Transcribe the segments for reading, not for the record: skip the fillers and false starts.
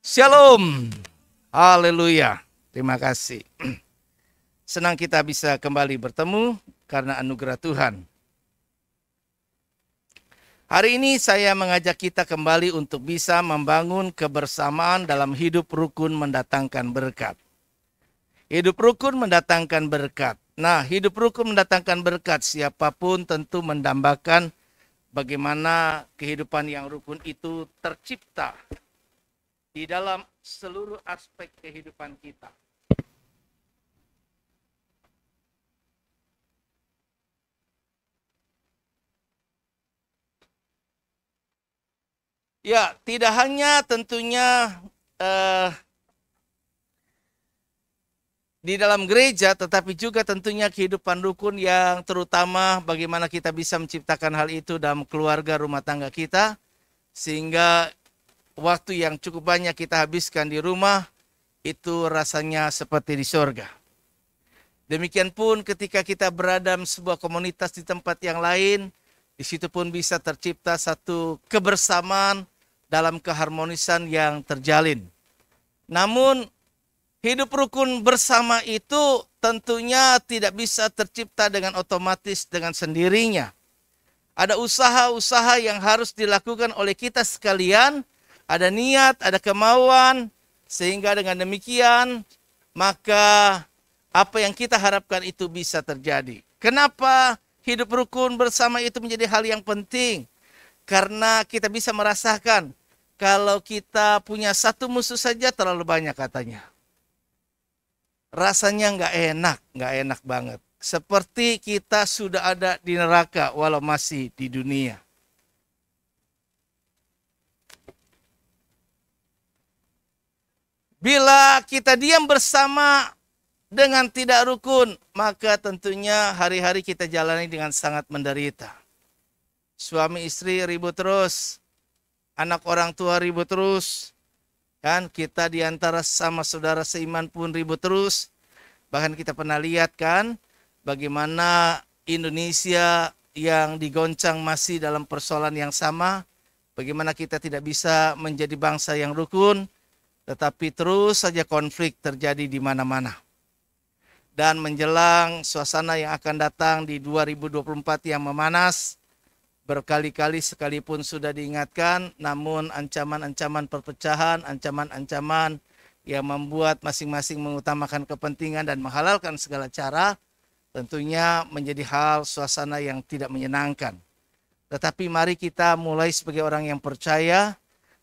Shalom. Haleluya. Terima kasih. Senang kita bisa kembali bertemu karena anugerah Tuhan. Hari ini saya mengajak kita kembali untuk bisa membangun kebersamaan dalam hidup rukun mendatangkan berkat. Hidup rukun mendatangkan berkat. Nah, hidup rukun mendatangkan berkat, siapapun tentu mendambakan bagaimana kehidupan yang rukun itu tercipta di dalam seluruh aspek kehidupan kita. Ya, tidak hanya tentunya di dalam gereja, tetapi juga tentunya kehidupan rukun yang terutama bagaimana kita bisa menciptakan hal itu dalam keluarga rumah tangga kita, sehingga waktu yang cukup banyak kita habiskan di rumah, itu rasanya seperti di surga. Demikian pun ketika kita berada dalam sebuah komunitas di tempat yang lain, di situ pun bisa tercipta satu kebersamaan dalam keharmonisan yang terjalin. Namun, hidup rukun bersama itu tentunya tidak bisa tercipta dengan otomatis dengan sendirinya. Ada usaha-usaha yang harus dilakukan oleh kita sekalian, ada niat, ada kemauan, sehingga dengan demikian maka apa yang kita harapkan itu bisa terjadi. Kenapa hidup rukun bersama itu menjadi hal yang penting? Karena kita bisa merasakan kalau kita punya satu musuh saja terlalu banyak katanya. Rasanya nggak enak banget. Seperti kita sudah ada di neraka walau masih di dunia. Bila kita diam bersama dengan tidak rukun, maka tentunya hari-hari kita jalani dengan sangat menderita. Suami istri ribut terus, anak orang tua ribut terus, kan kita diantara sama saudara seiman pun ribut terus. Bahkan kita pernah lihat kan bagaimana Indonesia yang digoncang masih dalam persoalan yang sama. Bagaimana kita tidak bisa menjadi bangsa yang rukun, tetapi terus saja konflik terjadi di mana-mana. Dan menjelang suasana yang akan datang di 2024 yang memanas, berkali-kali sekalipun sudah diingatkan, namun ancaman-ancaman perpecahan, ancaman-ancaman yang membuat masing-masing mengutamakan kepentingan dan menghalalkan segala cara, tentunya menjadi hal suasana yang tidak menyenangkan. Tetapi mari kita mulai sebagai orang yang percaya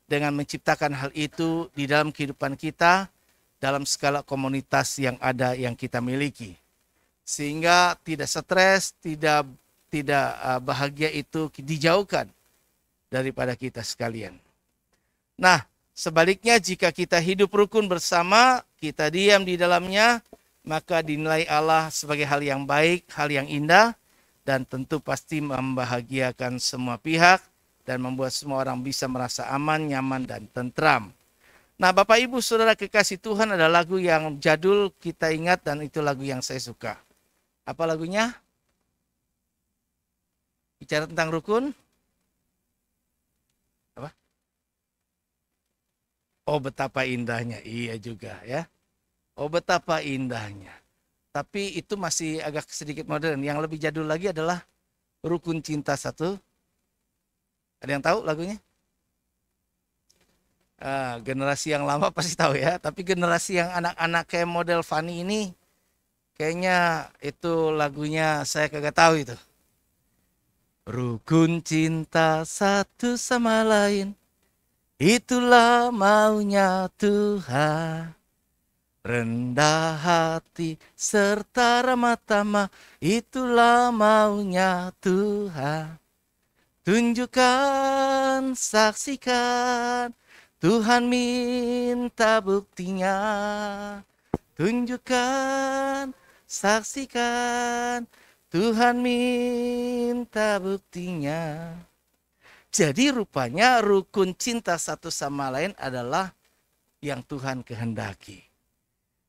dengan menciptakan hal itu di dalam kehidupan kita, dalam skala komunitas yang ada yang kita miliki. Sehingga tidak stres, tidak bahagia itu dijauhkan daripada kita sekalian. Nah, sebaliknya jika kita hidup rukun bersama, kita diam di dalamnya, maka dinilai Allah sebagai hal yang baik, hal yang indah, dan tentu pasti membahagiakan semua pihak dan membuat semua orang bisa merasa aman, nyaman, dan tentram. Nah, Bapak Ibu Saudara kekasih Tuhan, ada lagu yang jadul kita ingat dan itu lagu yang saya suka. Apa lagunya? Bicara tentang rukun? Apa? Oh, betapa indahnya. Iya juga ya. Oh, betapa indahnya. Tapi itu masih agak sedikit modern. Yang lebih jadul lagi adalah Rukun Cinta Satu. Ada yang tahu lagunya? Generasi yang lama pasti tahu ya. Tapi generasi yang anak-anak kayak model Fanny ini, kayaknya itu lagunya saya kagak tahu itu. Rukun cinta satu sama lain, itulah maunya Tuhan. Rendah hati serta ramah tamah, itulah maunya Tuhan. Tunjukkan, saksikan, Tuhan minta buktinya. Tunjukkan, saksikan, Tuhan minta buktinya. Jadi rupanya rukun cinta satu sama lain adalah yang Tuhan kehendaki.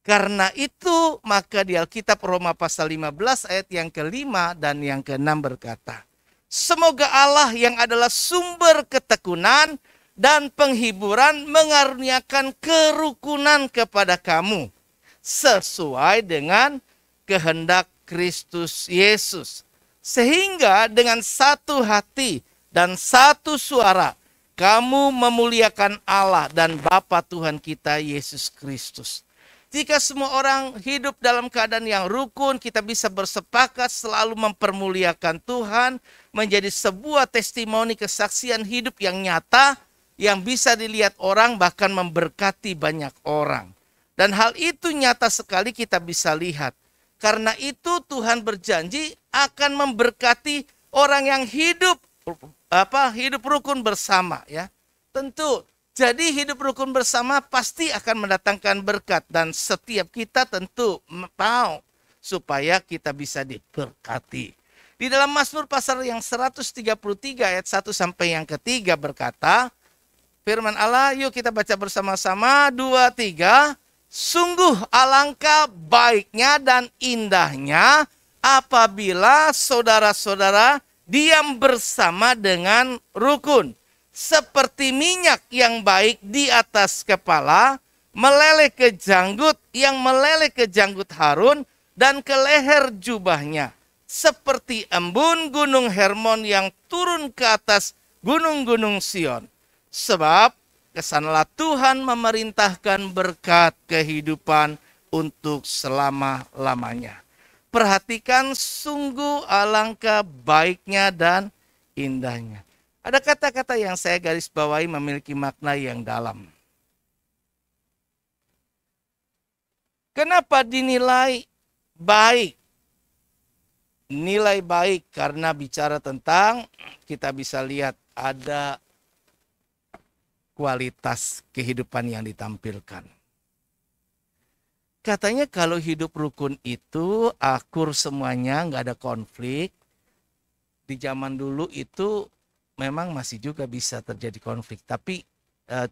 Karena itu maka di Alkitab Roma pasal 15 ayat yang ke-5 dan yang ke-6 berkata, semoga Allah yang adalah sumber ketekunan dan penghiburan mengaruniakan kerukunan kepada kamu sesuai dengan kehendak Kristus Yesus. Sehingga dengan satu hati dan satu suara kamu memuliakan Allah dan Bapa Tuhan kita Yesus Kristus. Jika semua orang hidup dalam keadaan yang rukun, kita bisa bersepakat selalu mempermuliakan Tuhan, menjadi sebuah testimoni kesaksian hidup yang nyata, yang bisa dilihat orang, bahkan memberkati banyak orang. Dan hal itu nyata sekali kita bisa lihat. Karena itu Tuhan berjanji akan memberkati orang yang hidup rukun bersama, ya. Tentu. Jadi hidup rukun bersama pasti akan mendatangkan berkat, dan setiap kita tentu mau supaya kita bisa diberkati. Di dalam Mazmur pasal yang 133 ayat 1 sampai yang ketiga berkata, firman Allah, yuk kita baca bersama-sama, 2, 3. Sungguh alangkah baiknya dan indahnya apabila saudara-saudara diam bersama dengan rukun. Seperti minyak yang baik di atas kepala, meleleh ke janggut, yang meleleh ke janggut Harun dan ke leher jubahnya. Seperti embun gunung Hermon yang turun ke atas gunung-gunung Sion. Sebab kesanalah Tuhan memerintahkan berkat kehidupan untuk selama-lamanya. Perhatikan, sungguh alangkah baiknya dan indahnya. Ada kata-kata yang saya garis bawahi memiliki makna yang dalam. Kenapa dinilai baik? Nilai baik karena bicara tentang, kita bisa lihat ada kualitas kehidupan yang ditampilkan. Katanya kalau hidup rukun itu akur semuanya, nggak ada konflik. Di zaman dulu itu memang masih juga bisa terjadi konflik. Tapi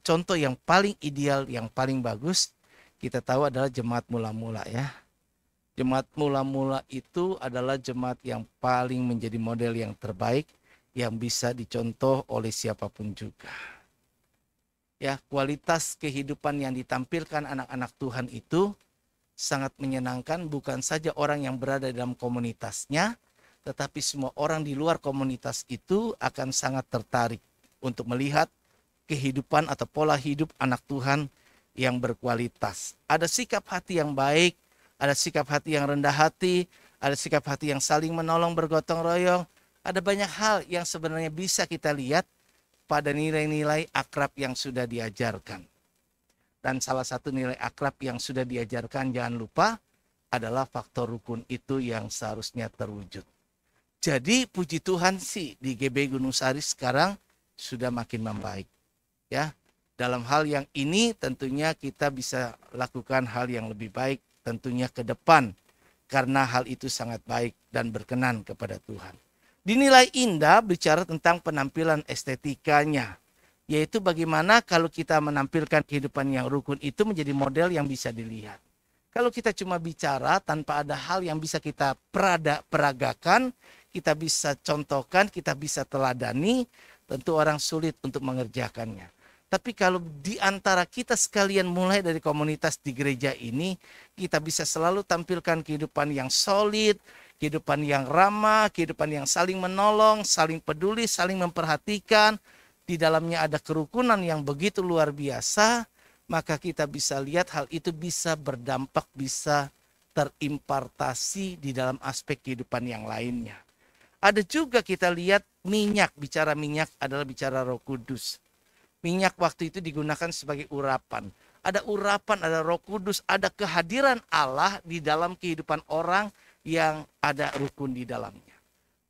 contoh yang paling ideal, yang paling bagus, kita tahu adalah jemaat mula-mula, ya. Jemaat mula-mula itu adalah jemaat yang paling menjadi model yang terbaik, yang bisa dicontoh oleh siapapun juga. Ya, kualitas kehidupan yang ditampilkan anak-anak Tuhan itu sangat menyenangkan, bukan saja orang yang berada dalam komunitasnya, tetapi semua orang di luar komunitas itu akan sangat tertarik untuk melihat kehidupan atau pola hidup anak Tuhan yang berkualitas. Ada sikap hati yang baik, ada sikap hati yang rendah hati, ada sikap hati yang saling menolong, bergotong royong. Ada banyak hal yang sebenarnya bisa kita lihat pada nilai-nilai akrab yang sudah diajarkan. Dan salah satu nilai akrab yang sudah diajarkan, jangan lupa, adalah faktor rukun itu yang seharusnya terwujud. Jadi puji Tuhan sih di GB Gunung Sari sekarang sudah makin membaik. Ya, dalam hal yang ini tentunya kita bisa lakukan hal yang lebih baik tentunya ke depan. Karena hal itu sangat baik dan berkenan kepada Tuhan. Dinilai indah bicara tentang penampilan estetikanya. Yaitu bagaimana kalau kita menampilkan kehidupan yang rukun itu menjadi model yang bisa dilihat. Kalau kita cuma bicara tanpa ada hal yang bisa kita peragakan, kita bisa contohkan, kita bisa teladani, tentu orang sulit untuk mengerjakannya. Tapi kalau di antara kita sekalian mulai dari komunitas di gereja ini, kita bisa selalu tampilkan kehidupan yang solid, kehidupan yang ramah, kehidupan yang saling menolong, saling peduli, saling memperhatikan. Di dalamnya ada kerukunan yang begitu luar biasa, maka kita bisa lihat hal itu bisa berdampak, bisa terimpartasi di dalam aspek kehidupan yang lainnya. Ada juga kita lihat minyak, bicara minyak adalah bicara Roh Kudus. Minyak waktu itu digunakan sebagai urapan. Ada urapan, ada Roh Kudus, ada kehadiran Allah di dalam kehidupan orang yang ada rukun di dalamnya.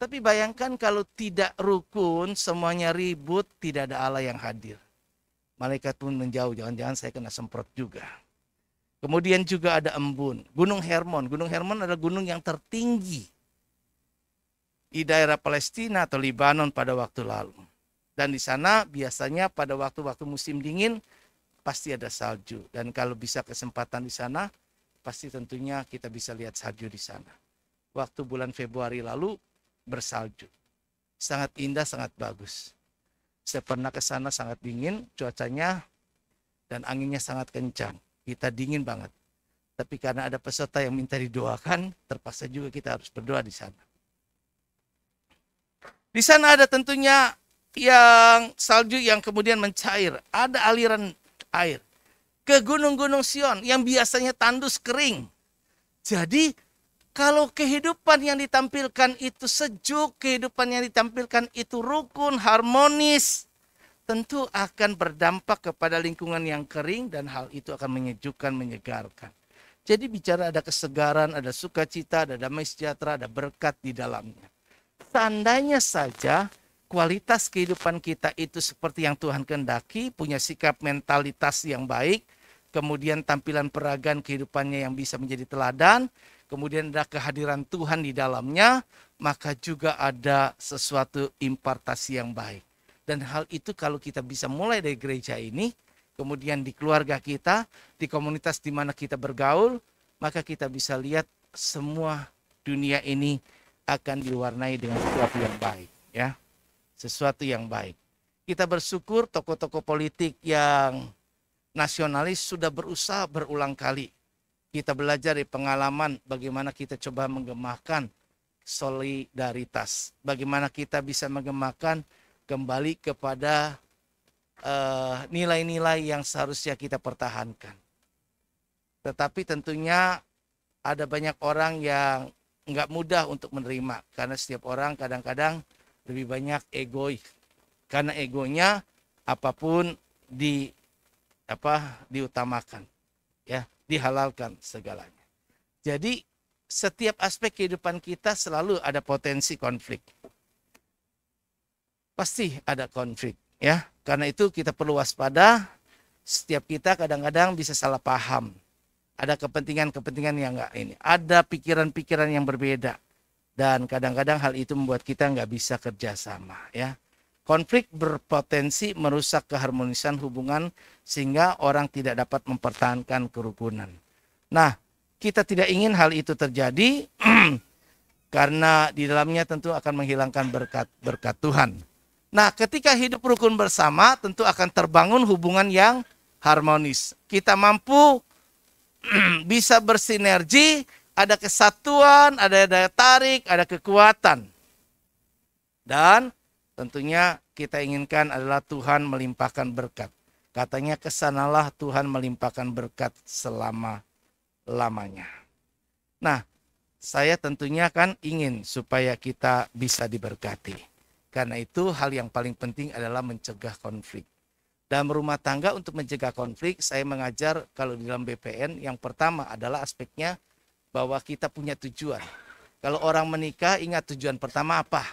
Tapi bayangkan kalau tidak rukun, semuanya ribut, tidak ada Allah yang hadir. Malaikat pun menjauh, jangan-jangan saya kena semprot juga. Kemudian juga ada embun, Gunung Hermon. Gunung Hermon adalah gunung yang tertinggi di daerah Palestina atau Libanon pada waktu lalu. Dan di sana biasanya pada waktu-waktu musim dingin pasti ada salju. Dan kalau bisa kesempatan di sana, pasti tentunya kita bisa lihat salju di sana. Waktu bulan Februari lalu bersalju. Sangat indah, sangat bagus. Saya pernah ke sana sangat dingin, cuacanya dan anginnya sangat kencang. Kita dingin banget. Tapi karena ada peserta yang minta didoakan, terpaksa juga kita harus berdoa di sana. Di sana ada tentunya yang salju yang kemudian mencair. Ada aliran air ke gunung-gunung Sion yang biasanya tandus kering. Jadi kalau kehidupan yang ditampilkan itu sejuk, kehidupan yang ditampilkan itu rukun, harmonis, tentu akan berdampak kepada lingkungan yang kering dan hal itu akan menyejukkan, menyegarkan. Jadi bicara ada kesegaran, ada sukacita, ada damai sejahtera, ada berkat di dalamnya. Seandainya saja kualitas kehidupan kita itu seperti yang Tuhan kehendaki, punya sikap mentalitas yang baik, kemudian tampilan peragaan kehidupannya yang bisa menjadi teladan, kemudian ada kehadiran Tuhan di dalamnya, maka juga ada sesuatu impartasi yang baik. Dan hal itu kalau kita bisa mulai dari gereja ini, kemudian di keluarga kita, di komunitas di mana kita bergaul, maka kita bisa lihat semua dunia ini akan diwarnai dengan sesuatu yang baik, ya. Sesuatu yang baik. Kita bersyukur tokoh-tokoh politik yang nasionalis sudah berusaha berulang kali. Kita belajar dari pengalaman bagaimana kita coba menggemakan solidaritas. Bagaimana kita bisa menggemakan kembali kepada nilai-nilai yang seharusnya kita pertahankan. Tetapi tentunya ada banyak orang yang nggak mudah untuk menerima. Karena setiap orang kadang-kadang lebih banyak egois. Karena egonya apapun diutamakan. Ya, dihalalkan segalanya. Jadi setiap aspek kehidupan kita selalu ada potensi konflik. Pasti ada konflik. Ya, karena itu kita perlu waspada. Setiap kita kadang-kadang bisa salah paham. Ada kepentingan-kepentingan yang enggak ini. Ada pikiran-pikiran yang berbeda. Dan kadang-kadang hal itu membuat kita nggak bisa kerjasama. Ya, konflik berpotensi merusak keharmonisan hubungan sehingga orang tidak dapat mempertahankan kerukunan. Nah, kita tidak ingin hal itu terjadi karena di dalamnya tentu akan menghilangkan berkat Tuhan. Nah, ketika hidup rukun bersama, tentu akan terbangun hubungan yang harmonis. Kita mampu bisa bersinergi, ada kesatuan, ada daya tarik, ada kekuatan. Dan tentunya kita inginkan adalah Tuhan melimpahkan berkat. Katanya kesanalah Tuhan melimpahkan berkat selama-lamanya. Nah, saya tentunya kan ingin supaya kita bisa diberkati. Karena itu hal yang paling penting adalah mencegah konflik. Dalam rumah tangga untuk mencegah konflik, saya mengajar kalau di dalam BPN, yang pertama adalah aspeknya bahwa kita punya tujuan. Kalau orang menikah, ingat tujuan pertama apa?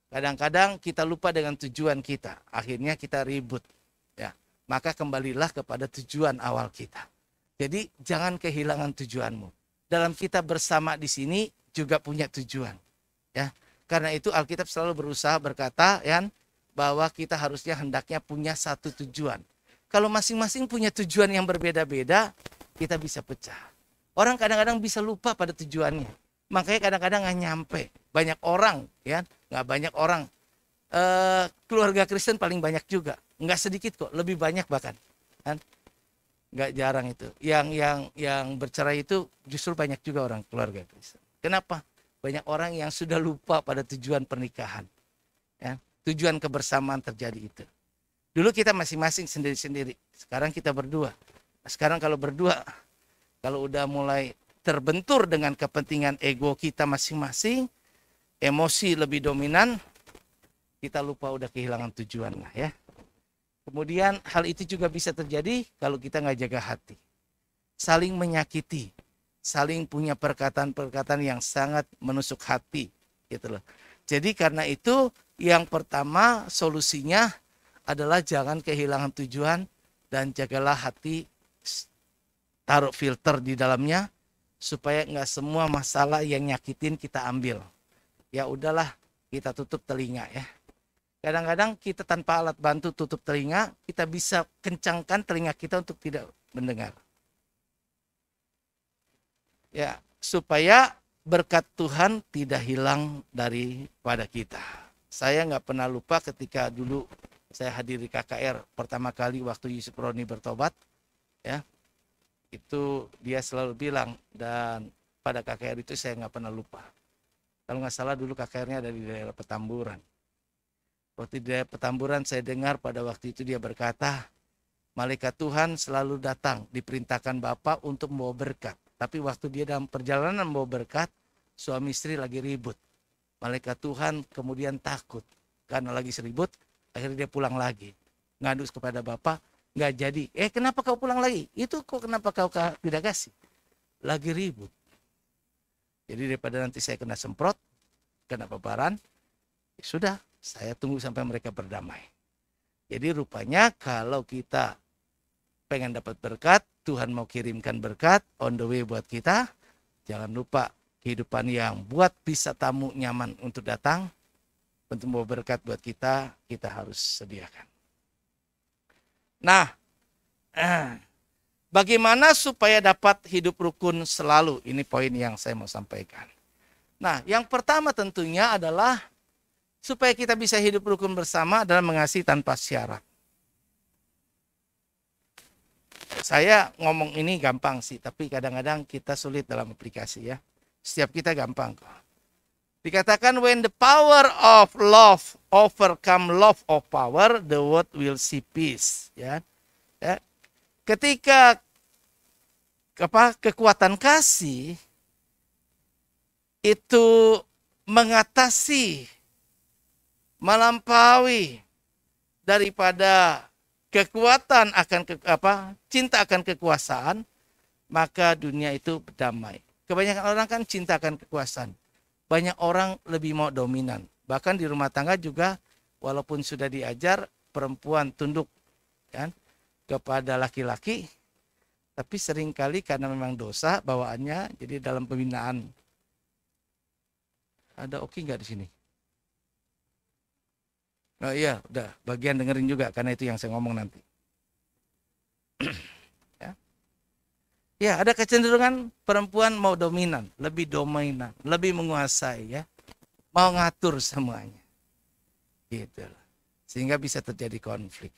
Kadang-kadang kita lupa dengan tujuan kita. Akhirnya kita ribut. Ya, maka kembalilah kepada tujuan awal kita. Jadi jangan kehilangan tujuanmu. Dalam kita bersama di sini juga punya tujuan. Ya. Karena itu Alkitab selalu berusaha berkata ya, bahwa kita harusnya hendaknya punya satu tujuan. Kalau masing-masing punya tujuan yang berbeda-beda, kita bisa pecah. Orang kadang-kadang bisa lupa pada tujuannya. Makanya kadang-kadang nggak nyampe. Banyak orang, ya, nggak banyak orang. Keluarga Kristen paling banyak juga. Nggak sedikit kok, lebih banyak bahkan. Kan? Nggak jarang itu. Yang bercerai itu justru banyak juga orang keluarga Kristen. Kenapa? Banyak orang yang sudah lupa pada tujuan pernikahan. Ya, tujuan kebersamaan terjadi itu. Dulu kita masing-masing sendiri-sendiri. Sekarang kita berdua. Sekarang kalau berdua, kalau udah mulai terbentur dengan kepentingan ego kita masing-masing, emosi lebih dominan, kita lupa udah kehilangan tujuan lah ya. Kemudian hal itu juga bisa terjadi kalau kita nggak jaga hati. Saling menyakiti. Saling punya perkataan-perkataan yang sangat menusuk hati gitu loh. Jadi karena itu yang pertama solusinya adalah jangan kehilangan tujuan dan jagalah hati, taruh filter di dalamnya supaya nggak semua masalah yang nyakitin kita ambil. Ya udahlah, kita tutup telinga ya. Kadang-kadang kita tanpa alat bantu tutup telinga, kita bisa kencangkan telinga kita untuk tidak mendengar. Ya, supaya berkat Tuhan tidak hilang daripada kita. Saya nggak pernah lupa ketika dulu saya hadiri KKR pertama kali waktu Yusuf Roni bertobat, ya, itu dia selalu bilang, dan pada KKR itu saya nggak pernah lupa. Kalau nggak salah dulu KKR-nya ada di daerah Petamburan. Waktu di daerah Petamburan saya dengar pada waktu itu dia berkata, malaikat Tuhan selalu datang diperintahkan Bapak untuk membawa berkat. Tapi waktu dia dalam perjalanan membawa berkat, suami istri lagi ribut. Malaikat Tuhan kemudian takut karena lagi seribut, akhirnya dia pulang lagi. Ngadu kepada Bapak, nggak jadi. Kenapa kau pulang lagi? Itu kok kenapa kau tidak kasih? Lagi ribut. Jadi daripada nanti saya kena semprot, kena paparan, ya sudah, saya tunggu sampai mereka berdamai. Jadi rupanya kalau kita pengen dapat berkat, Tuhan mau kirimkan berkat on the way buat kita, jangan lupa kehidupan yang buat bisa tamu nyaman untuk datang, untuk membawa berkat buat kita harus sediakan. Nah, bagaimana supaya dapat hidup rukun selalu? Ini poin yang saya mau sampaikan. Nah, yang pertama tentunya adalah supaya kita bisa hidup rukun bersama adalah mengasihi tanpa syarat. Saya ngomong ini gampang sih, tapi kadang-kadang kita sulit dalam aplikasi ya. Setiap kita gampang kok. Dikatakan when the power of love overcome love of power, the world will see peace. Ya. Ketika kekuatan kasih itu mengatasi, melampaui daripada kekuatan akan cinta akan kekuasaan, maka dunia itu berdamai. Kebanyakan orang kan cinta akan kekuasaan. Banyak orang lebih mau dominan. Bahkan di rumah tangga juga, walaupun sudah diajar perempuan tunduk kan kepada laki-laki, tapi seringkali karena memang dosa bawaannya, jadi dalam pembinaan. Ada Oki nggak di sini? Oh iya, udah bagian dengerin juga karena itu yang saya ngomong nanti. Ya, ada kecenderungan perempuan mau dominan, lebih menguasai ya. Mau ngatur semuanya. Gitu. Sehingga bisa terjadi konflik.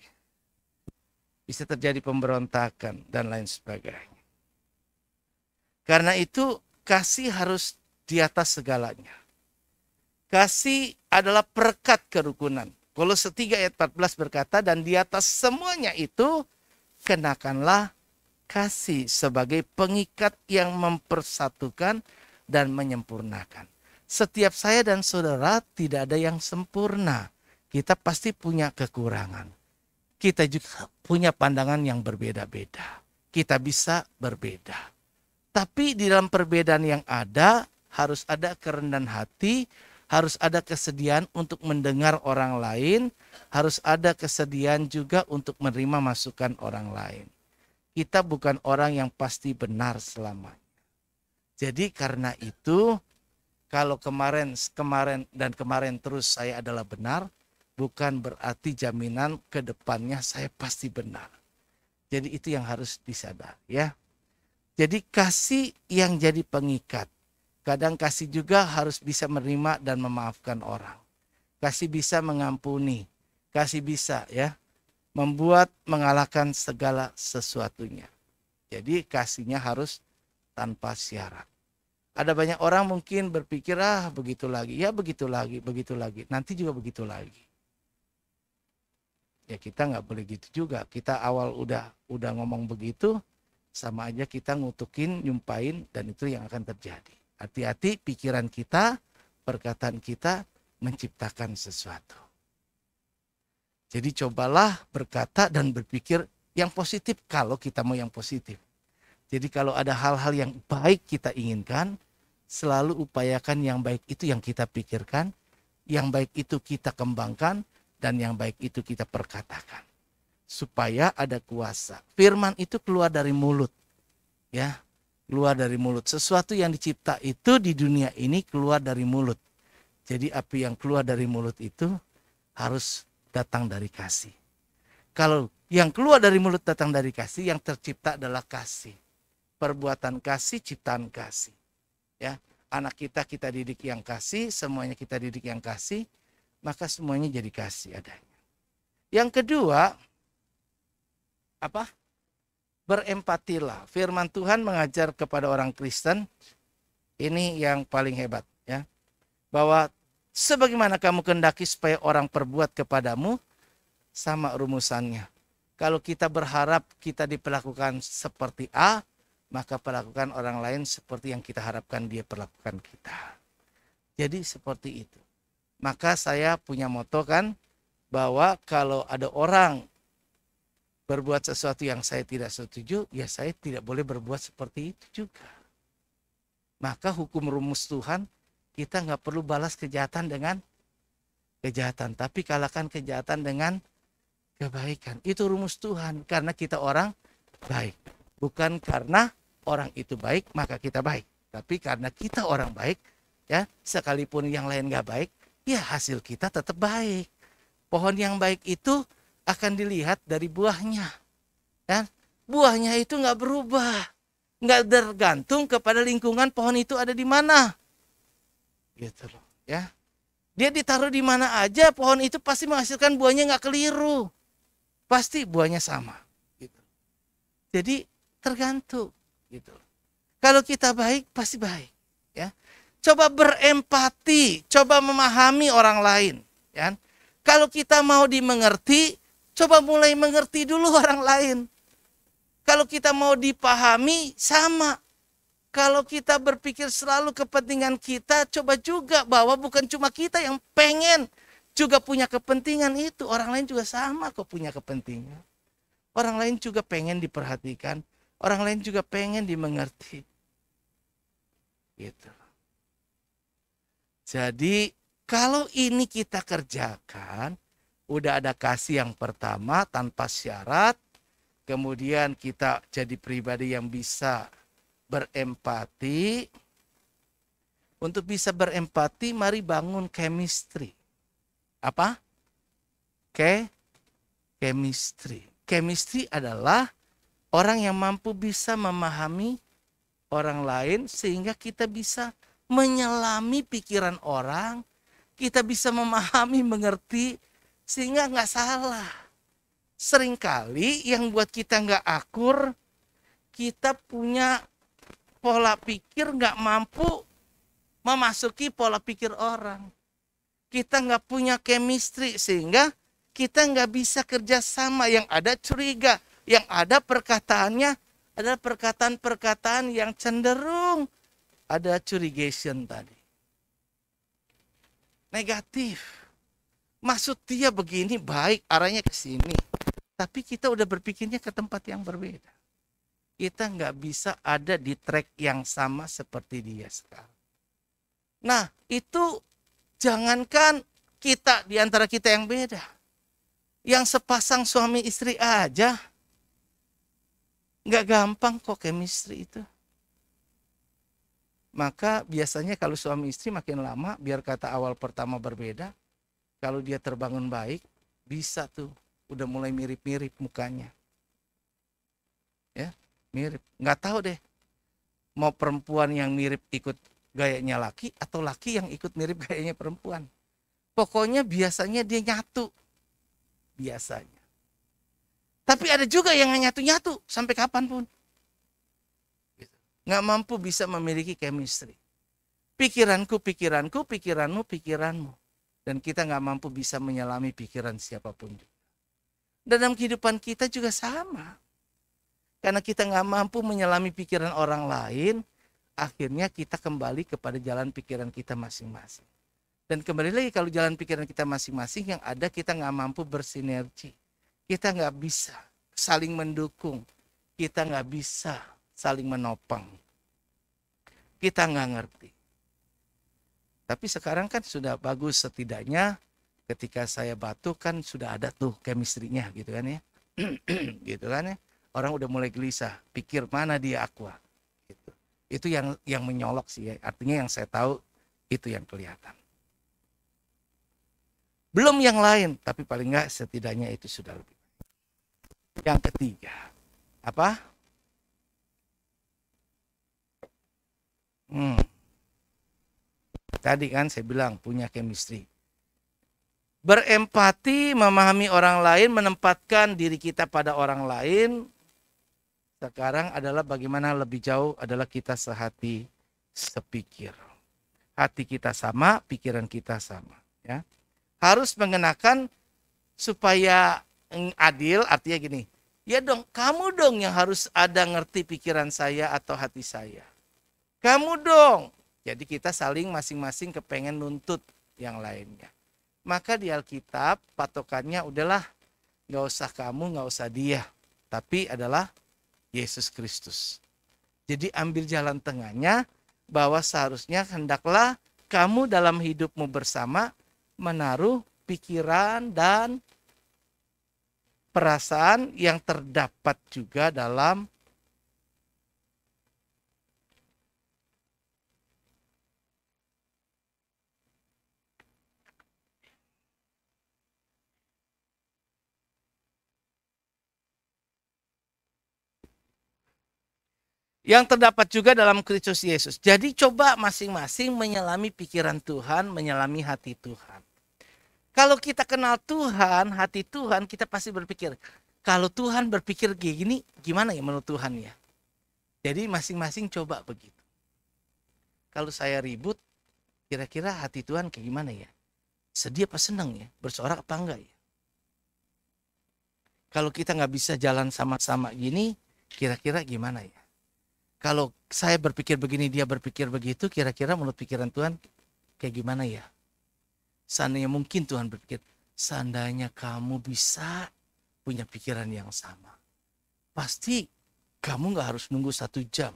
Bisa terjadi pemberontakan dan lain sebagainya. Karena itu kasih harus di atas segalanya. Kasih adalah perekat kerukunan. Kolose 3 ayat 14 berkata, dan di atas semuanya itu kenakanlah kasih sebagai pengikat yang mempersatukan dan menyempurnakan. Setiap saya dan saudara tidak ada yang sempurna. Kita pasti punya kekurangan. Kita juga punya pandangan yang berbeda-beda. Kita bisa berbeda. Tapi di dalam perbedaan yang ada, harus ada kerendahan hati, harus ada kesediaan untuk mendengar orang lain, harus ada kesediaan juga untuk menerima masukan orang lain. Kita bukan orang yang pasti benar selamanya. Jadi karena itu, kalau kemarin terus saya adalah benar, bukan berarti jaminan ke depannya saya pasti benar. Jadi itu yang harus disadari ya. Jadi kasih yang jadi pengikat. Kadang kasih juga harus bisa menerima dan memaafkan orang. Kasih bisa mengampuni. Kasih bisa ya membuat mengalahkan segala sesuatunya. Jadi kasihnya harus tanpa syarat. Ada banyak orang mungkin berpikir begitu lagi, ya begitu lagi, nanti juga begitu lagi. Ya kita nggak boleh gitu juga. Kita awal udah ngomong begitu, sama aja kita ngutukin, nyumpain, dan itu yang akan terjadi. Hati-hati pikiran kita, perkataan kita menciptakan sesuatu. Jadi cobalah berkata dan berpikir yang positif kalau kita mau yang positif. Jadi kalau ada hal-hal yang baik kita inginkan, selalu upayakan yang baik itu yang kita pikirkan, yang baik itu kita kembangkan, dan yang baik itu kita perkatakan. Supaya ada kuasa. Firman itu keluar dari mulut. Ya, keluar dari mulut. Sesuatu yang dicipta itu di dunia ini keluar dari mulut. Jadi api yang keluar dari mulut itu harus datang dari kasih. Kalau yang keluar dari mulut datang dari kasih, yang tercipta adalah kasih. Perbuatan kasih, ciptaan kasih. Ya, anak kita didik yang kasih, semuanya kita didik yang kasih. maka semuanya jadi kasih adanya. Yang kedua, apa? Berempatilah. Firman Tuhan mengajar kepada orang Kristen, ini yang paling hebat ya. Bahwa sebagaimana kamu kehendaki supaya orang perbuat kepadamu, sama rumusannya. Kalau kita berharap kita diperlakukan seperti A, maka perlakukan orang lain seperti yang kita harapkan dia perlakukan kita. Jadi seperti itu. Maka saya punya moto kan, bahwa kalau ada orang berbuat sesuatu yang saya tidak setuju, ya saya tidak boleh berbuat seperti itu juga. Maka hukum rumus Tuhan, kita nggak perlu balas kejahatan dengan kejahatan, tapi kalahkan kejahatan dengan kebaikan. Itu rumus Tuhan, karena kita orang baik. Bukan karena orang itu baik, maka kita baik. Tapi karena kita orang baik, ya sekalipun yang lain nggak baik, ya hasil kita tetap baik. Pohon yang baik itu akan dilihat dari buahnya. Dan buahnya itu nggak berubah. Nggak tergantung kepada lingkungan pohon itu ada di mana. Gitu loh. Ya. Dia ditaruh di mana aja, pohon itu pasti menghasilkan buahnya nggak keliru. Pasti buahnya sama. Gitu. Jadi tergantung. Gitu. Kalau kita baik, pasti baik. Ya. Coba berempati, coba memahami orang lain. Ya. Kalau kita mau dimengerti, coba mulai mengerti dulu orang lain. Kalau kita mau dipahami, sama. Kalau kita berpikir selalu kepentingan kita, coba juga bahwa bukan cuma kita yang pengen juga punya kepentingan itu. Orang lain juga sama kok punya kepentingan. Orang lain juga pengen diperhatikan. Orang lain juga pengen dimengerti. Gitu. Jadi kalau ini kita kerjakan, udah ada kasih yang pertama tanpa syarat. Kemudian kita jadi pribadi yang bisa berempati. Untuk bisa berempati, mari bangun chemistry. Apa? Chemistry. Chemistry adalah orang yang mampu bisa memahami orang lain sehingga kita bisa menyelami pikiran orang. Kita bisa memahami, mengerti sehingga nggak salah. Seringkali yang buat kita nggak akur, kita punya pola pikir nggak mampu memasuki pola pikir orang. Kita nggak punya chemistry sehingga kita nggak bisa kerjasama. Yang ada curiga, yang ada perkataannya adalah perkataan-perkataan yang cenderung ada curigation tadi. Negatif. Maksud dia begini baik, arahnya ke sini. Tapi kita udah berpikirnya ke tempat yang berbeda. Kita nggak bisa ada di track yang sama seperti dia sekarang. Nah, itu jangankan kita di antara kita yang beda. Yang sepasang suami istri aja nggak gampang kok chemistry itu. Maka biasanya kalau suami istri makin lama, biar kata awal pertama berbeda, kalau dia terbangun baik, bisa tuh udah mulai mirip-mirip mukanya. Ya, mirip. Nggak tahu deh, mau perempuan yang mirip ikut gayanya laki atau laki yang ikut mirip gayanya perempuan. Pokoknya biasanya dia nyatu. Biasanya. Tapi ada juga yang nyatu-nyatu sampai kapanpun. Nggak mampu bisa memiliki chemistry. Pikiranku, pikiranku, pikiranmu, pikiranmu. Dan kita nggak mampu bisa menyelami pikiran siapapun. Dalam kehidupan kita juga sama. Karena kita nggak mampu menyelami pikiran orang lain, akhirnya kita kembali kepada jalan pikiran kita masing-masing. Dan kembali lagi kalau jalan pikiran kita masing-masing, yang ada kita nggak mampu bersinergi. Kita nggak bisa saling mendukung. Kita nggak bisa saling menopang. Kita nggak ngerti. Tapi sekarang kan sudah bagus, setidaknya ketika saya batuk kan sudah ada tuh chemistry-nya gitu kan ya. Gitu kan ya. Orang udah mulai gelisah, pikir mana dia aqua. Gitu. Itu yang menyolok sih ya. Artinya yang saya tahu itu yang kelihatan. Belum yang lain, tapi paling nggak setidaknya itu sudah lebih. Yang ketiga, apa? Tadi kan saya bilang punya chemistry. Berempati, memahami orang lain, menempatkan diri kita pada orang lain. Sekarang adalah bagaimana lebih jauh adalah kita sehati, sepikir. Hati kita sama, pikiran kita sama. Ya. Harus mengenakan supaya adil, artinya gini. Ya dong, kamu dong yang harus ada ngerti pikiran saya atau hati saya. Kamu dong. Jadi kita saling masing-masing kepengen nuntut yang lainnya. Maka di Alkitab patokannya udahlah, nggak usah kamu, nggak usah dia. Tapi adalah Yesus Kristus. Jadi ambil jalan tengahnya bahwa seharusnya hendaklah kamu dalam hidupmu bersama menaruh pikiran dan perasaan yang terdapat juga dalam Kristus Yesus. Jadi coba masing-masing menyelami pikiran Tuhan, menyelami hati Tuhan. Kalau kita kenal Tuhan, hati Tuhan, kita pasti berpikir, kalau Tuhan berpikir gini, gimana ya menurut Tuhan ya? Jadi masing-masing coba begitu. Kalau saya ribut, kira-kira hati Tuhan kayak gimana ya? Sedih apa senang ya? Bersorak apa enggak ya? Kalau kita nggak bisa jalan sama-sama gini, kira-kira gimana ya? Kalau saya berpikir begini, dia berpikir begitu, kira-kira menurut pikiran Tuhan kayak gimana ya? Seandainya mungkin Tuhan berpikir, seandainya kamu bisa punya pikiran yang sama. Pasti kamu gak harus nunggu 1 jam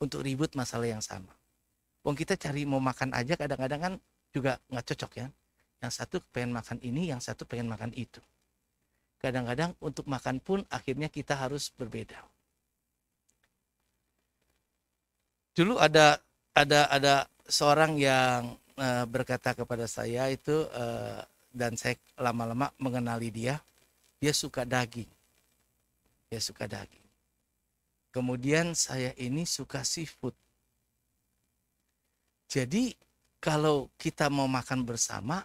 untuk ribut masalah yang sama. Wong kita cari mau makan aja kadang-kadang kan juga gak cocok ya. Yang satu pengen makan ini, yang satu pengen makan itu. Kadang-kadang untuk makan pun akhirnya kita harus berbeda. Dulu ada seorang yang berkata kepada saya itu, dan saya lama-lama mengenali dia suka daging. Dia suka daging. Kemudian saya ini suka seafood. Jadi kalau kita mau makan bersama,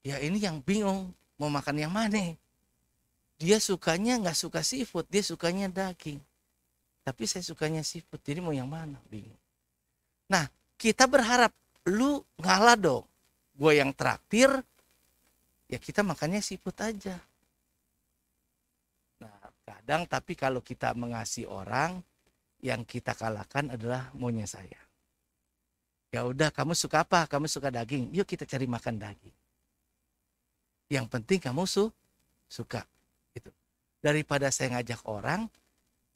ya ini yang bingung mau makan yang mana. Dia sukanya nggak suka seafood, dia sukanya daging. Tapi saya sukanya seafood, jadi mau yang mana? Bingung. Nah, kita berharap, lu ngalah dong. Gue yang traktir, ya kita makannya seafood aja. Nah, kadang tapi kalau kita mengasihi orang, yang kita kalahkan adalah maunya saya. Ya udah, kamu suka apa? Kamu suka daging. Yuk kita cari makan daging. Yang penting kamu suka. Gitu. Daripada saya ngajak orang,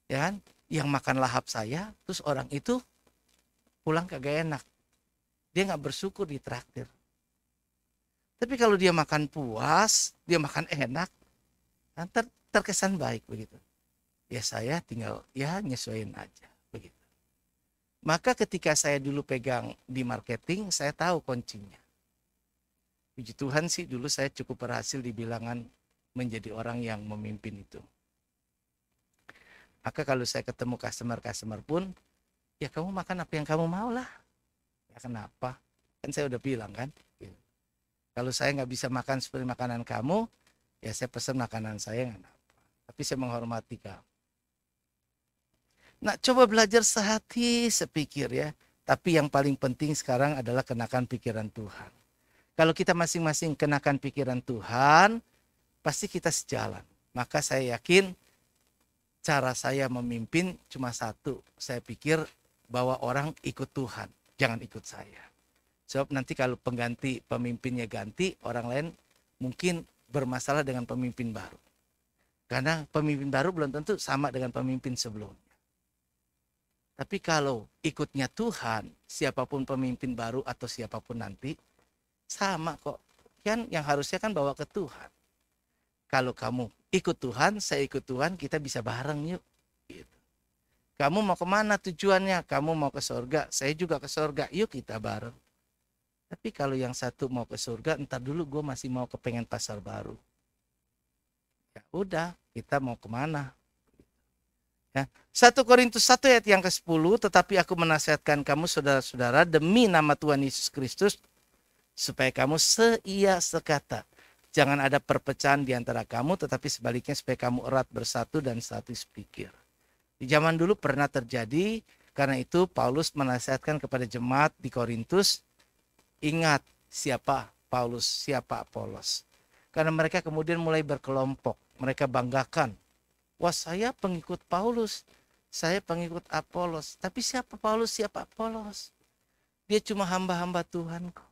ya kan, yang makan lahap saya, terus orang itu pulang kagak enak. Dia nggak bersyukur di traktir. Tapi kalau dia makan puas, dia makan enak, terkesan baik begitu. Ya saya tinggal ya nyesuaiin aja begitu. Maka ketika saya dulu pegang di marketing, saya tahu kuncinya. Puji Tuhan sih dulu saya cukup berhasil di bilangan menjadi orang yang memimpin itu. Maka kalau saya ketemu customer pun, ya kamu makan apa yang kamu mau lah. Ya kenapa? Kan saya udah bilang kan. Gitu. Kalau saya nggak bisa makan seperti makanan kamu, ya saya pesan makanan saya nggak apa. Tapi saya menghormati kamu. Nah coba belajar sehati sepikir ya. Tapi yang paling penting sekarang adalah kenakan pikiran Tuhan. Kalau kita masing-masing kenakan pikiran Tuhan, pasti kita sejalan. Maka saya yakin cara saya memimpin cuma satu. Saya pikir bahwa orang ikut Tuhan, jangan ikut saya. Sebab nanti kalau pengganti pemimpinnya ganti, orang lain mungkin bermasalah dengan pemimpin baru. Karena pemimpin baru belum tentu sama dengan pemimpin sebelumnya. Tapi kalau ikutnya Tuhan, siapapun pemimpin baru atau siapapun nanti, sama kok. Kan yang harusnya kan bawa ke Tuhan. Kalau kamu ikut Tuhan, saya ikut Tuhan, kita bisa bareng yuk. Gitu. Kamu mau kemana tujuannya? Kamu mau ke surga, saya juga ke surga. Yuk kita bareng. Tapi kalau yang satu mau ke surga, entar dulu gue masih mau kepengen pasar baru. Ya udah, kita mau kemana? Ya. 1 Korintus 1 ayat yang ke-10, tetapi aku menasihatkan kamu saudara-saudara demi nama Tuhan Yesus Kristus, supaya kamu seia sekata. Jangan ada perpecahan di antara kamu, tetapi sebaliknya supaya kamu erat bersatu dan satu pikir. Di zaman dulu pernah terjadi, karena itu Paulus menasihatkan kepada jemaat di Korintus, ingat siapa Paulus, siapa Apolos. Karena mereka kemudian mulai berkelompok, mereka banggakan, wah saya pengikut Paulus, saya pengikut Apolos. Tapi siapa Paulus, siapa Apolos? Dia cuma hamba-hamba Tuhan kok.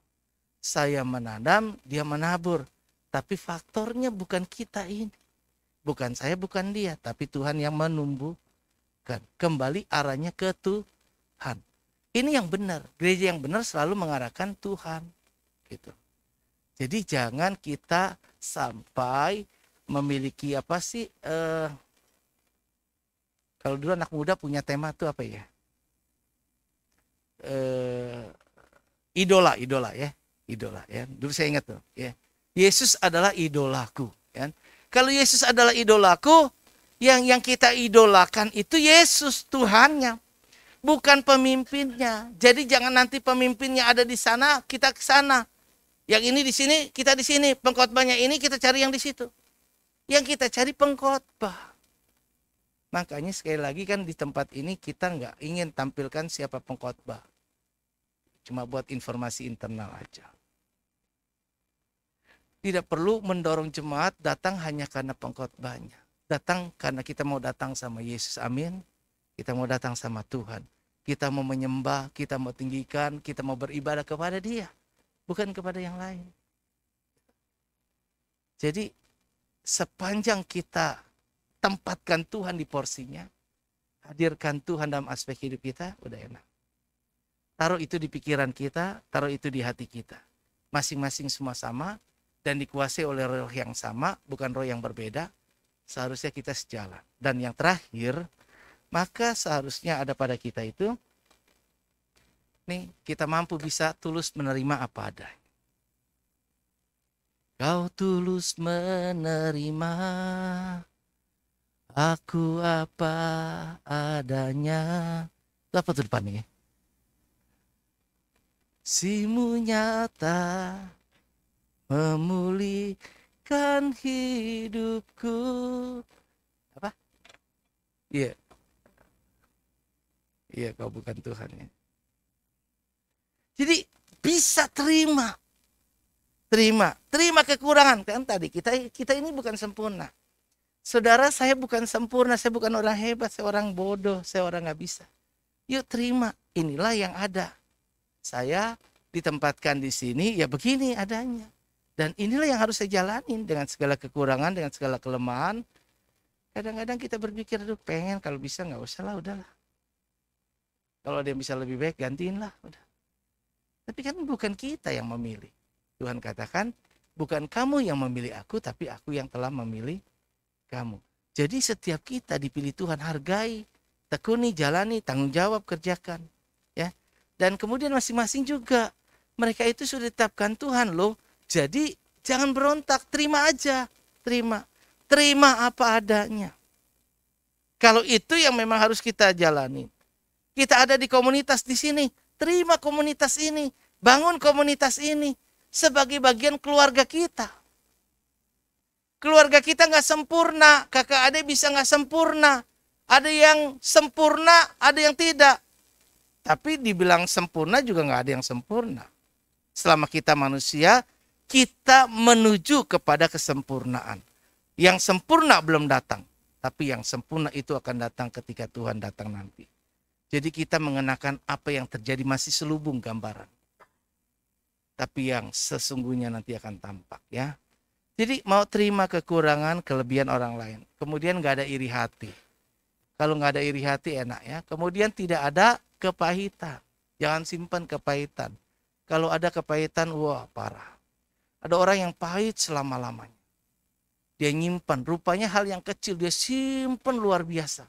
Saya menanam, dia menabur. Tapi faktornya bukan kita ini. Bukan saya, bukan dia. Tapi Tuhan yang menumbuhkan. Kembali arahnya ke Tuhan. Ini yang benar. Gereja yang benar selalu mengarahkan Tuhan. Gitu. Jadi jangan kita sampai memiliki apa sih. Kalau dulu anak muda punya tema tuh apa ya? Idola ya. Idola ya. Dulu saya ingat tuh ya. Yesus adalah idolaku ya. Kalau Yesus adalah idolaku, yang kita idolakan itu Yesus Tuhannya, bukan pemimpinnya. Jadi jangan nanti pemimpinnya ada di sana, kita ke sana. Yang ini di sini, kita di sini. Pengkhotbahnya ini kita cari yang di situ. Yang kita cari pengkhotbah. Makanya sekali lagi kan di tempat ini kita nggak ingin tampilkan siapa pengkhotbah. Cuma buat informasi internal aja. Tidak perlu mendorong jemaat datang hanya karena pengkhotbahnya. Datang karena kita mau datang sama Yesus, amin. Kita mau datang sama Tuhan. Kita mau menyembah, kita mau tinggikan, kita mau beribadah kepada Dia. Bukan kepada yang lain. Jadi sepanjang kita tempatkan Tuhan di porsinya, hadirkan Tuhan dalam aspek hidup kita, udah enak. Taruh itu di pikiran kita, taruh itu di hati kita. Masing-masing semua sama, dan dikuasai oleh roh yang sama, bukan roh yang berbeda, seharusnya kita sejalan. Dan yang terakhir, maka seharusnya ada pada kita itu, nih kita mampu bisa tulus menerima apa adanya. Kau tulus menerima aku apa adanya. Itu apa tuh depannya? Simu nyata memulihkan hidupku. Apa? Iya. Iya, kau bukan Tuhan ya. Jadi bisa terima kekurangan. Kan tadi kita ini bukan sempurna. Saudara, saya bukan sempurna, saya bukan orang hebat, saya orang bodoh, saya orang nggak bisa. Yuk terima, inilah yang ada. Saya ditempatkan di sini, ya begini adanya. Dan inilah yang harus saya jalanin dengan segala kekurangan, dengan segala kelemahan. Kadang-kadang kita berpikir, aduh pengen kalau bisa nggak usah lah, udahlah. Kalau ada yang bisa lebih baik, gantiin lah, udah. Tapi kan bukan kita yang memilih. Tuhan katakan, bukan kamu yang memilih aku, tapi aku yang telah memilih kamu. Jadi setiap kita dipilih Tuhan, hargai, tekuni, jalani, tanggung jawab, kerjakan. Ya. Dan kemudian masing-masing juga, mereka itu sudah ditetapkan Tuhan loh. Jadi jangan berontak, terima aja, terima apa adanya. Kalau itu yang memang harus kita jalani. Kita ada di komunitas di sini, terima komunitas ini, bangun komunitas ini sebagai bagian keluarga kita. Keluarga kita nggak sempurna, kakak adik bisa nggak sempurna, ada yang sempurna, ada yang tidak. Tapi dibilang sempurna juga nggak ada yang sempurna. Selama kita manusia, kita menuju kepada kesempurnaan. Yang sempurna belum datang, tapi yang sempurna itu akan datang ketika Tuhan datang nanti. Jadi kita mengenakan apa yang terjadi masih selubung gambaran. Tapi yang sesungguhnya nanti akan tampak ya. Jadi mau terima kekurangan, kelebihan orang lain. Kemudian gak ada iri hati. Kalau gak ada iri hati enak ya. Kemudian tidak ada kepahitan. Jangan simpan kepahitan. Kalau ada kepahitan, wah parah. Ada orang yang pahit selama-lamanya. Dia nyimpan, rupanya hal yang kecil dia simpan luar biasa.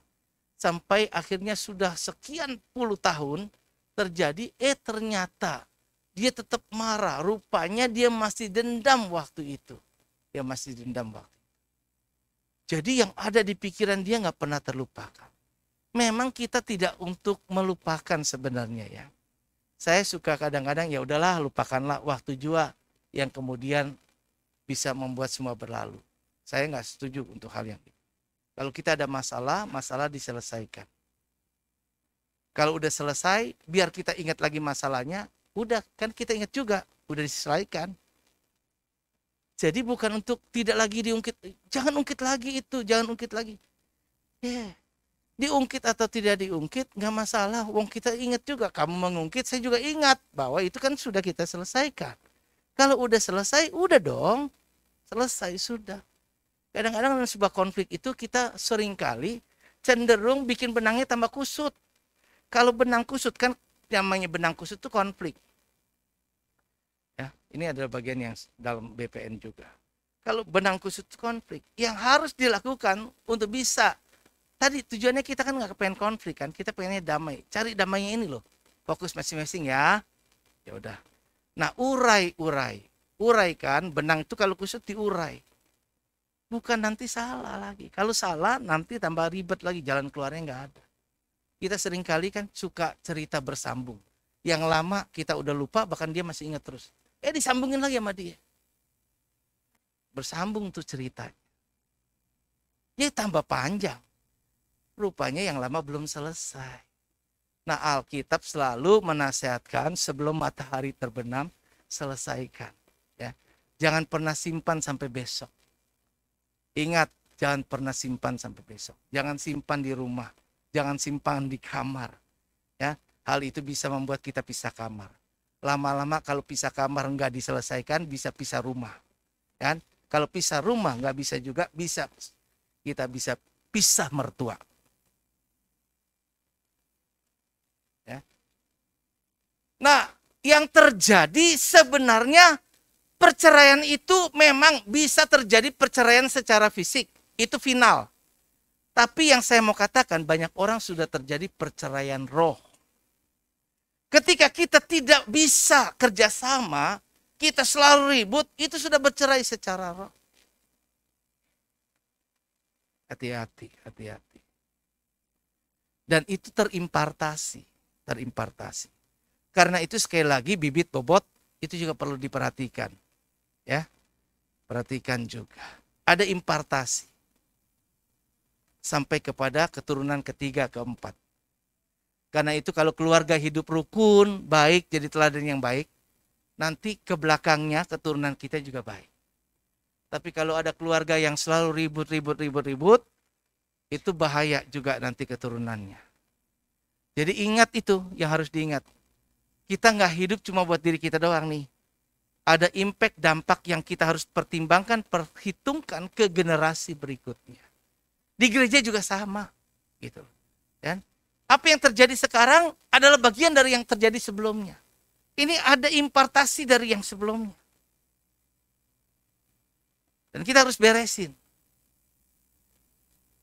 Sampai akhirnya sudah sekian puluh tahun terjadi, ternyata dia tetap marah. Rupanya dia masih dendam waktu itu. Dia masih dendam waktu itu. Jadi yang ada di pikiran dia nggak pernah terlupakan. Memang kita tidak untuk melupakan sebenarnya ya. Saya suka kadang-kadang ya udahlah lupakanlah waktu jua yang kemudian bisa membuat semua berlalu. Saya nggak setuju untuk hal yang itu. Kalau kita ada masalah, masalah diselesaikan. Kalau udah selesai, biar kita ingat lagi masalahnya, udah kan kita ingat juga, udah diselesaikan. Jadi bukan untuk tidak lagi diungkit, jangan ungkit lagi itu, jangan ungkit lagi. Diungkit atau tidak diungkit nggak masalah. Wong kita ingat juga, kamu mengungkit, saya juga ingat bahwa itu kan sudah kita selesaikan. Kalau udah selesai, udah dong, selesai sudah. Kadang-kadang dalam sebuah konflik itu kita seringkali cenderung bikin benangnya tambah kusut. Kalau benang kusut kan namanya benang kusut itu konflik. Ya, ini adalah bagian yang dalam BPN juga. Kalau benang kusut itu konflik, yang harus dilakukan untuk bisa tadi tujuannya kita kan nggak pengen konflik kan, kita pengennya damai. Cari damainya ini loh. Fokus masing-masing ya. Ya udah. Nah, uraikan benang itu kalau kusut diurai. Bukan nanti salah lagi. Kalau salah nanti tambah ribet lagi, jalan keluarnya nggak ada. Kita seringkali kan suka cerita bersambung. Yang lama kita udah lupa, bahkan dia masih ingat terus. Disambungin lagi sama dia. Bersambung tuh ceritanya. Ya tambah panjang. Rupanya yang lama belum selesai. Nah, Alkitab selalu menasihatkan sebelum matahari terbenam, selesaikan. Ya. Jangan pernah simpan sampai besok. Ingat, jangan pernah simpan sampai besok. Jangan simpan di rumah. Jangan simpan di kamar. Ya, hal itu bisa membuat kita pisah kamar. Lama-lama kalau pisah kamar enggak diselesaikan, bisa pisah rumah. Kan? Kalau pisah rumah enggak bisa juga, kita bisa pisah mertua. Ya. Nah, yang terjadi sebenarnya perceraian itu memang bisa terjadi perceraian secara fisik. Itu final. Tapi yang saya mau katakan, banyak orang sudah terjadi perceraian roh. Ketika kita tidak bisa kerjasama, kita selalu ribut, itu sudah bercerai secara roh. Hati-hati, hati-hati. Dan itu terimpartasi. Karena itu sekali lagi bibit bobot itu juga perlu diperhatikan. Ya, perhatikan juga. Ada impartasi. Sampai kepada keturunan ketiga, keempat. Karena itu kalau keluarga hidup rukun, baik, jadi teladan yang baik, nanti ke belakangnya keturunan kita juga baik. Tapi kalau ada keluarga yang selalu ribut, itu bahaya juga nanti keturunannya. Jadi ingat itu yang harus diingat. Kita nggak hidup cuma buat diri kita doang nih. Ada impact, dampak yang kita harus pertimbangkan, perhitungkan ke generasi berikutnya. Di gereja juga sama, gitu. Dan apa yang terjadi sekarang adalah bagian dari yang terjadi sebelumnya. Ini ada impartasi dari yang sebelumnya. Dan kita harus beresin.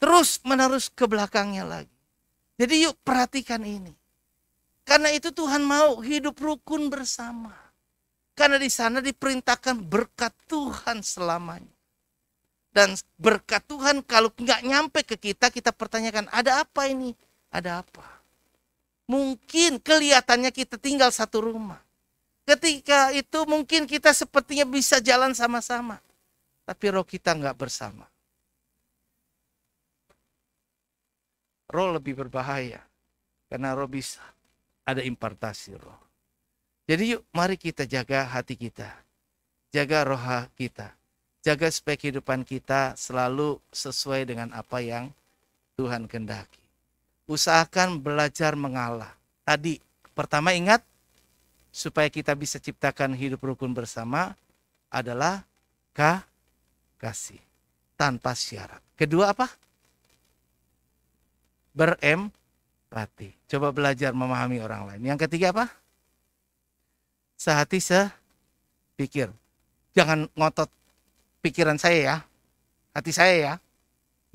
Terus menerus ke belakangnya lagi. Jadi yuk perhatikan ini. Karena itu Tuhan mau hidup rukun bersama. Karena di sana diperintahkan berkat Tuhan selamanya. Dan berkat Tuhan kalau nggak nyampe ke kita, kita pertanyakan, ada apa ini? Ada apa? Mungkin kelihatannya kita tinggal satu rumah. Ketika itu mungkin kita sepertinya bisa jalan sama-sama. Tapi roh kita nggak bersama. Roh lebih berbahaya. Karena roh bisa ada impartasi roh. Jadi yuk mari kita jaga hati kita. Jaga roh kita. Jaga supaya kehidupan kita selalu sesuai dengan apa yang Tuhan kehendaki. Usahakan belajar mengalah. Tadi, pertama ingat, supaya kita bisa ciptakan hidup rukun bersama adalah kasih. Tanpa syarat. Kedua apa? Berempati. Coba belajar memahami orang lain. Yang ketiga apa? Sehati sepikir. Jangan ngotot pikiran saya ya, hati saya ya,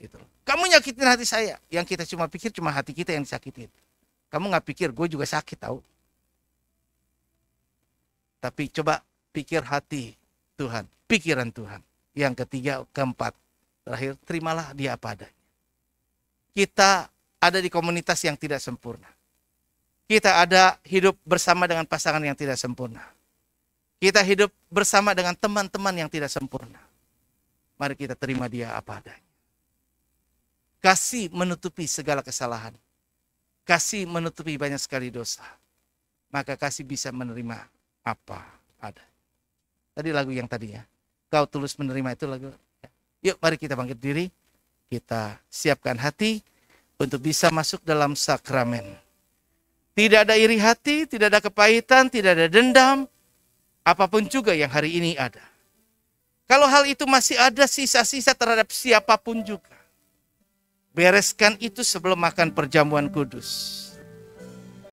gitu. Kamu nyakitin hati saya, yang kita cuma pikir cuma hati kita yang disakitin. Kamu nggak pikir, gue juga sakit tahu. Tapi coba pikir hati Tuhan, pikiran Tuhan. Yang ketiga, keempat, terakhir, terimalah dia apa adanya. Kita ada di komunitas yang tidak sempurna. Kita ada hidup bersama dengan pasangan yang tidak sempurna. Kita hidup bersama dengan teman-teman yang tidak sempurna. Mari kita terima dia apa adanya. Kasih menutupi segala kesalahan. Kasih menutupi banyak sekali dosa. Maka kasih bisa menerima apa ada. Tadi lagu yang tadi ya. Kau tulus menerima itu lagu. Yuk mari kita bangkit diri. Kita siapkan hati untuk bisa masuk dalam sakramen. Tidak ada iri hati, tidak ada kepahitan, tidak ada dendam. Apapun juga yang hari ini ada. Kalau hal itu masih ada sisa-sisa terhadap siapapun juga. Bereskan itu sebelum makan perjamuan kudus.